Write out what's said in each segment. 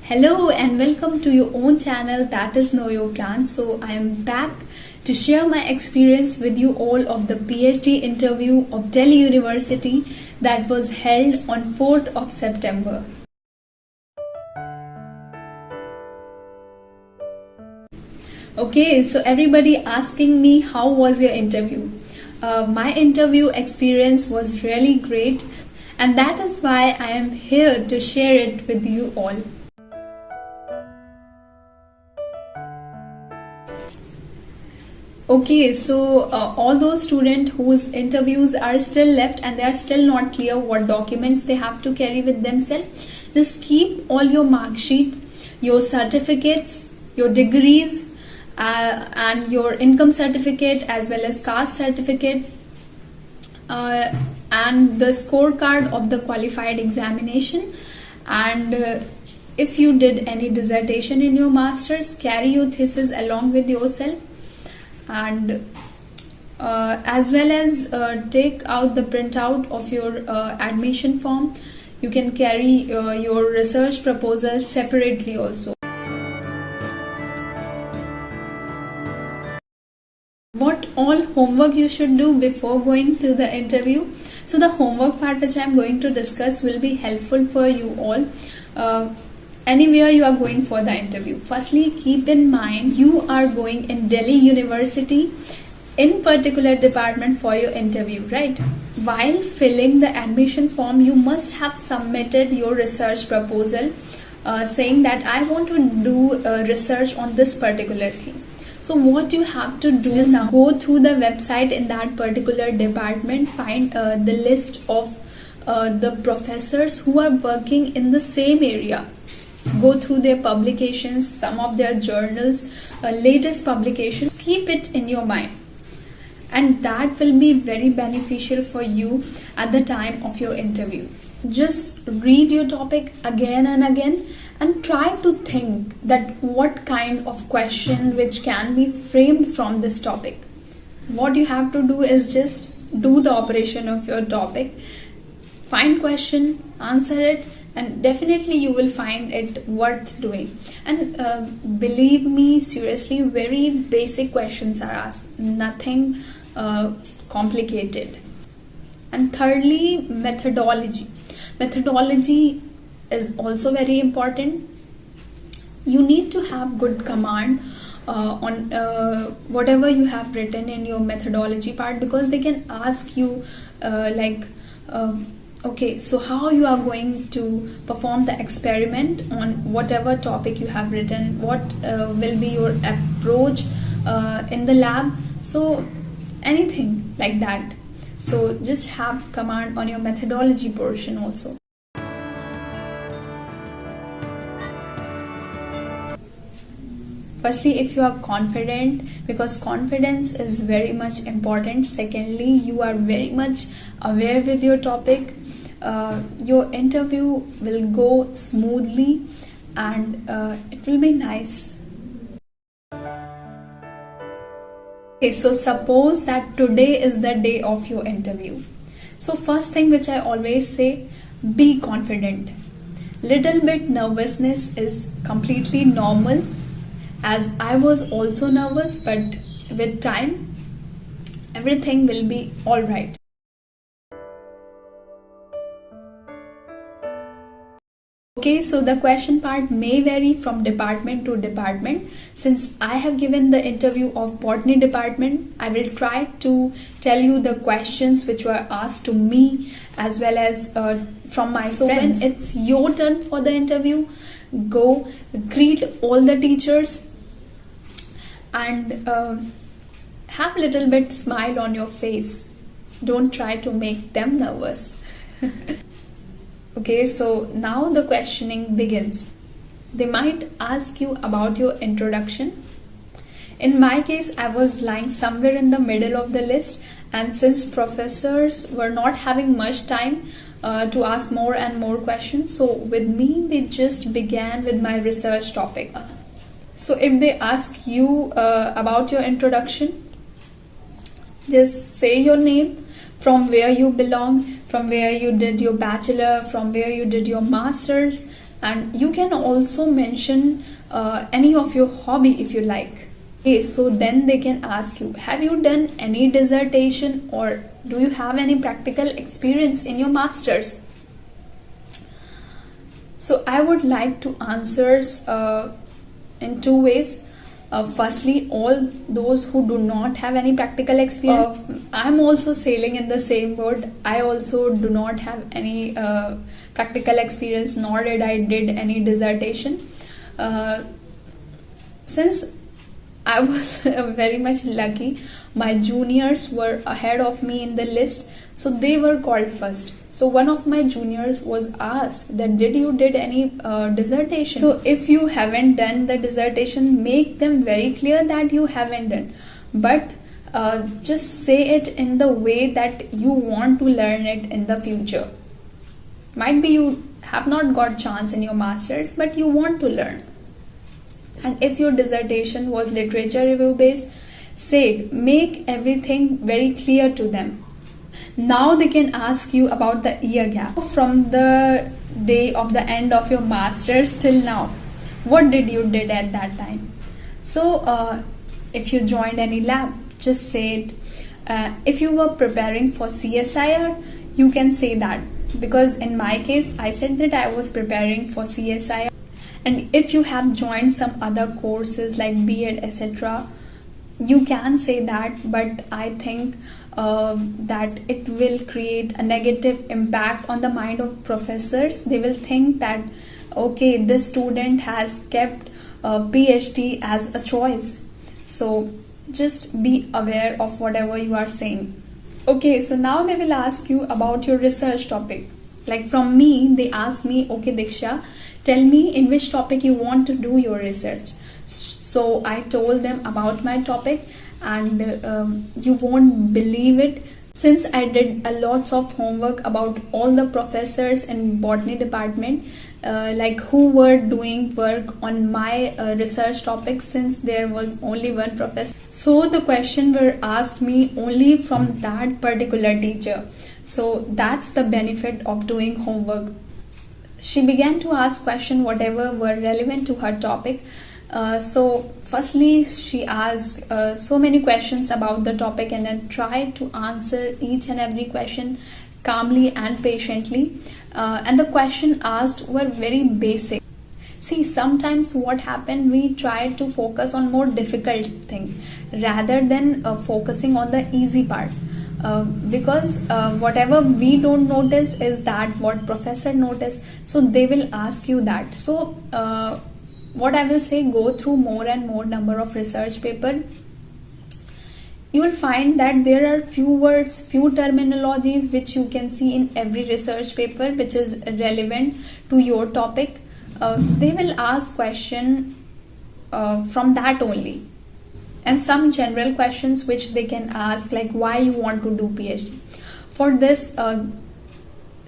Hello and welcome to your own channel, that is Know Your Plan. So I am back to share my experience with you all of the PhD interview of Delhi University that was held on 4th of September. Okay, so everybody asking me how was your interview? My interview experience was really great, and that is why I am here to share it with you all. Okay, so all those students whose interviews are still left and they are still not clear what documents they have to carry with themselves, just keep all your mark sheet, your certificates, your degrees, and your income certificate as well as caste certificate, and the scorecard of the qualified examination, and if you did any dissertation in your masters, carry your thesis along with yourself, and as well as take out the printout of your admission form. You can carry your research proposal separately also. What all homework you should do before going to the interview? So the homework part which I am going to discuss will be helpful for you all anywhere you are going for the interview. Firstly, keep in mind you are going in Delhi University in particular department for your interview, right? While filling the admission form, you must have submitted your research proposal saying that I want to do research on this particular thing. So what you have to do, just go through the website in that particular department, find the list of the professors who are working in the same area. Go through their publications, some of their journals, latest publications. Keep it in your mind, and that will be very beneficial for you at the time of your interview. Just read your topic again and again and try to think that what kind of question which can be framed from this topic. What you have to do is just do the operation of your topic, find question, answer it, and definitely you will find it worth doing. And believe me, seriously, very basic questions are asked, nothing complicated. And thirdly, methodology is also very important. You need to have good command on whatever you have written in your methodology part, because they can ask you okay, so how you are going to perform the experiment on whatever topic you have written, what will be your approach in the lab, so anything like that. So just have command on your methodology portion also. Firstly, if you are confident, because confidence is very much important. Secondly, you are very much aware with your topic, your interview will go smoothly and it will be nice. Okay, so suppose that today is the day of your interview. So first thing which I always say, be confident. Little bit nervousness is completely normal, as I was also nervous, but with time everything will be all right. Okay, so the question part may vary from department to department. Since I have given the interview of Botany department, I will try to tell you the questions which were asked to me as well as from my friends. So when it's your turn for the interview, go greet all the teachers and have a little bit smile on your face. Don't try to make them nervous. Okay, so now the questioning begins. They might ask you about your introduction. In my case, I was lying somewhere in the middle of the list, and since professors were not having much time to ask more and more questions, so with me they just began with my research topic. So if they ask you about your introduction, just say your name, from where you belong, from where you did your bachelor, from where you did your masters, And you can also mention any of your hobby if you like. Okay, so then they can ask you, have you done any dissertation, or do you have any practical experience in your masters? So I would like to answer in two ways. Firstly, all those who do not have any practical experience, I'm also sailing in the same boat. I also do not have any practical experience, nor did I did any dissertation. Since I was very much lucky, my juniors were ahead of me in the list, so they were called first. So one of my juniors was asked that did you did any dissertation? So if you haven't done the dissertation, make them very clear that you haven't done, but just say it in the way that you want to learn it in the future. Might be you have not got chance in your masters, but you want to learn. And if your dissertation was literature review based, say it, make everything very clear to them. Now they can ask you about the year gap. From the day of the end of your masters till now, what did you did at that time? So if you joined any lab, just say it. If you were preparing for CSIR, you can say that, because in my case I said that I was preparing for CSIR. And if you have joined some other courses like B.Ed, etc., you can say that, but I think that it will create a negative impact on the mind of professors. They will think that, okay, this student has kept PhD as a choice. So just be aware of whatever you are saying. Okay, so now they will ask you about your research topic. Like from me, they ask me, okay Diksha, tell me in which topic you want to do your research. So I told them about my topic, and you won't believe it, since I did a lots of homework about all the professors in botany department, like who were doing work on my research topic, since there was only one professor. So the question were asked me only from that particular teacher. So that's the benefit of doing homework. She began to ask questions whatever were relevant to her topic. So firstly she asked so many questions about the topic, and then tried to answer each and every question calmly and patiently. And the question asked were very basic. See, sometimes what happened, we try to focus on more difficult thing rather than focusing on the easy part. Because whatever we don't notice is that what professor notice, so they will ask you that. So what I will say, go through more and more number of research paper. You will find that there are few words, few terminologies which you can see in every research paper which is relevant to your topic. They will ask question from that only. And some general questions which they can ask, like why you want to do PhD. For this,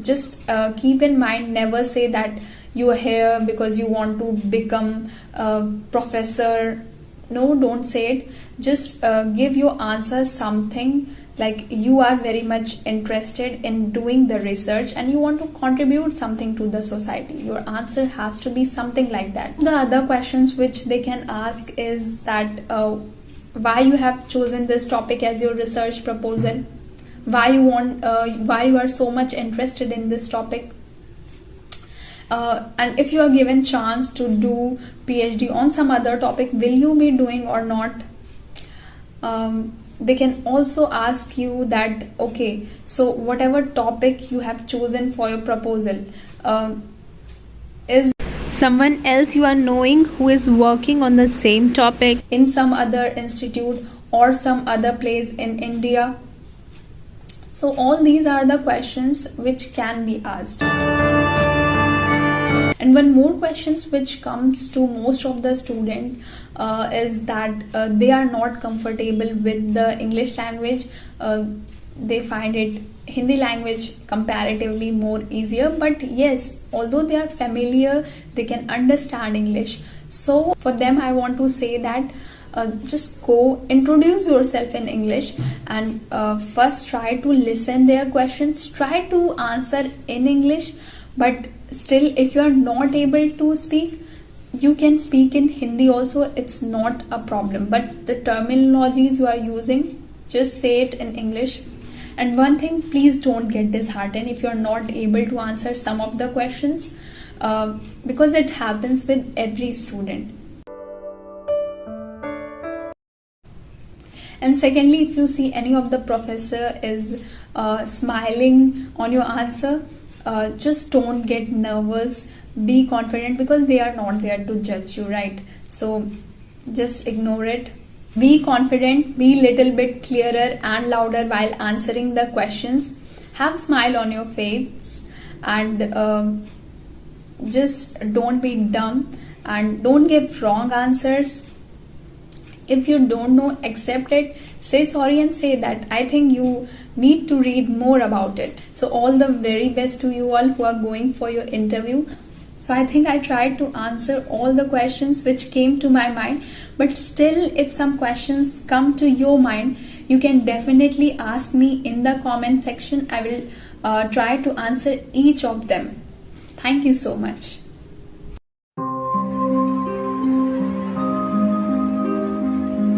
just keep in mind, never say that you are here because you want to become a professor. No, don't say it. Just give your answer something like you are very much interested in doing the research and you want to contribute something to the society. Your answer has to be something like that. The other questions which they can ask is that why you have chosen this topic as your research proposal, why you are so much interested in this topic, and if you are given chance to do PhD on some other topic, will you be doing or not. They can also ask you that, okay, so whatever topic you have chosen for your proposal, is someone else you are knowing who is working on the same topic in some other institute or some other place in India. So all these are the questions which can be asked. And one more questions which comes to most of the student is that they are not comfortable with the English language. They find it Hindi language comparatively more easier, but yes, although they are familiar, they can understand English. So for them I want to say that just go introduce yourself in English and first try to listen their questions, try to answer in English, But still, if you are not able to speak, you can speak in Hindi also, it's not a problem. But the terminologies you are using, just say it in English. And one thing, please don't get disheartened if you're not able to answer some of the questions, because it happens with every student. And secondly, if you see any of the professor is smiling on your answer, just don't get nervous, be confident, because they are not there to judge you, right? So just ignore it. Be confident, be little bit clearer and louder while answering the questions. Have smile on your face, and just don't be dumb, and don't give wrong answers. If you don't know, accept it, say sorry, and say that I think you need to read more about it. So all the very best to you all who are going for your interview. So I think I tried to answer all the questions which came to my mind, but still if some questions come to your mind, you can definitely ask me in the comment section. I will try to answer each of them. Thank you so much.